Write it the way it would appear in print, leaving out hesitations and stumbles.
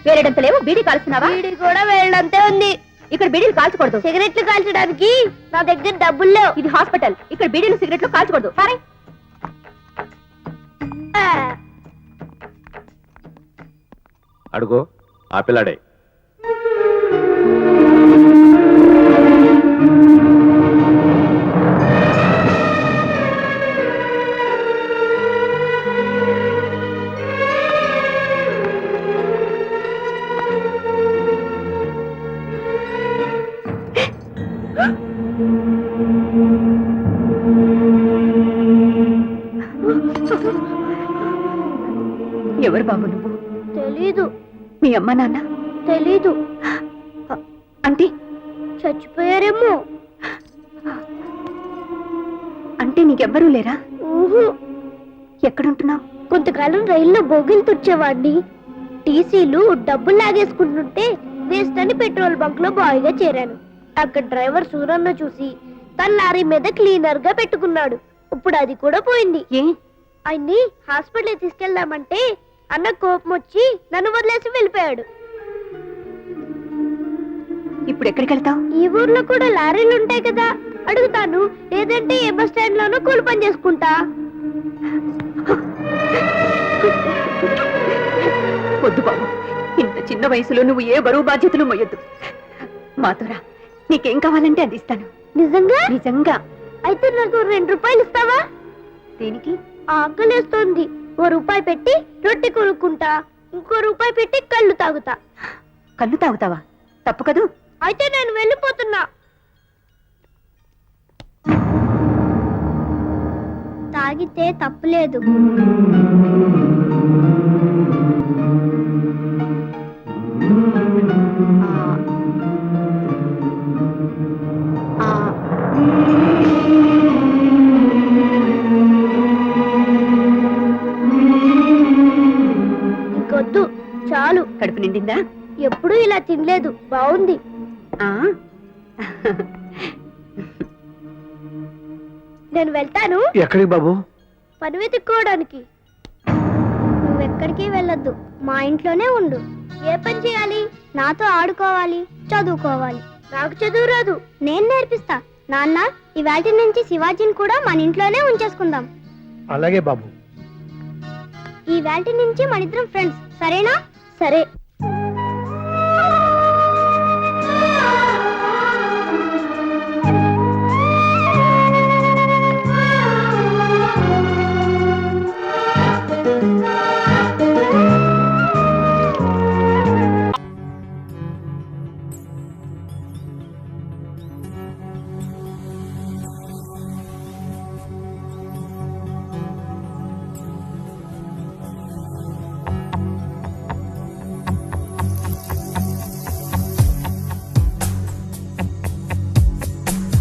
వేరేటంత లేవు. బీడీ కాల్స్తున్నావా? బీడీ కూడా వేయడంతే ఉంది. ఇక్కడ బీడీలు కాల్చకూడదు. సిగరెట్లు కాల్చడానికి నా దగ్గర డబ్బులు లేవు. ఇది హాస్పిటల్. ఇక్కడ బీడీలు సిగరెట్లు కాల్చకూడదు. సరే అడుగు ఆ పిల్లాడే. ఎవరు బాబు నువ్వు? తెలీదు. మీ అమ్మ నాన్న? తెలీదు. అంటే చచ్చిపోయారేమో. అంటే నీకెవ్వరూ లేరా? ఊహు. ఎక్కడుంటున్నావు? కొంతకాలం రైల్లో బోగిలు తుడిచేవాడిని. టీసీలు డబ్బులు లాగేసుకుంటుంటే వేస్ట్ అని పెట్రోల్ బంక్ లో బాయ్గా చేరాను. అక్కడ డ్రైవర్ సూరన్న చూసి తన లారీ మీద క్లీనర్ గా పెట్టుకున్నాడు. ఇప్పుడు అది కూడా పోయింది. ఏ? ఆయన్ని హాస్పిటల్ తీసుకెళ్దామంటే అన్న కోపం వచ్చి నన్ను వదిలేసి వెళ్ళిపోయాడు. ఇప్పుడు ఎక్కడికి వెళ్తావు? ఈ ఊర్లో కూడా లారీలు ఉంటాయి కదా, అడుగుతాను. లేదంటే ఏ బస్ స్టాండ్ లోనూ కూలి పని చేసుకుంటా. వద్దు బాబు, ఇంత చిన్న వయసులో నువ్వు ఏ బరువు బాధ్యతలు మొయ్యొద్దు. మాతోరా, నీకేం కావాలంటే అది ఇస్తాను. నిజంగా? నిజంగా. అయితే నాకు 2 రూపాయలు ఇస్తావా? దేనికి? ఆకలేస్తోంది. 1 రూపాయి పెట్టి రొట్టె కొనుక్కుంటా, ఇంకో రూపాయి పెట్టి కళ్ళు తాగుతా. కళ్ళు తాగుతావా? తప్పు కదూ. అయితే నేను వెళ్ళిపోతున్నా. తాగితే తప్పులేదు. ఇంకొద్దు, చాలు. కడుపు నిండిందా? ఎప్పుడూ ఇలా తినలేదు. బాగుంది. నేను వెళ్తాను. ఎక్కడికి బాబు? పని వెతుక్కోవడానికి. నువ్వెక్కడికి వెళ్ళొద్దు, మా ఇంట్లోనే ఉండు. ఏ పని చేయాలి? నాతో ఆడుకోవాలి, చదువుకోవాలి. నాకు చదువు రాదు, నేను నేర్పిస్తా. నాన్న, ఇవాల్టి నుంచి శివాజీని కూడా మన ఇంట్లోనే ఉంచేసుకుందాం. అలాగే బాబు. ఈ వాల్టి నుంచి మన ఇద్దరం ఫ్రెండ్స్, సరేనా? సరే.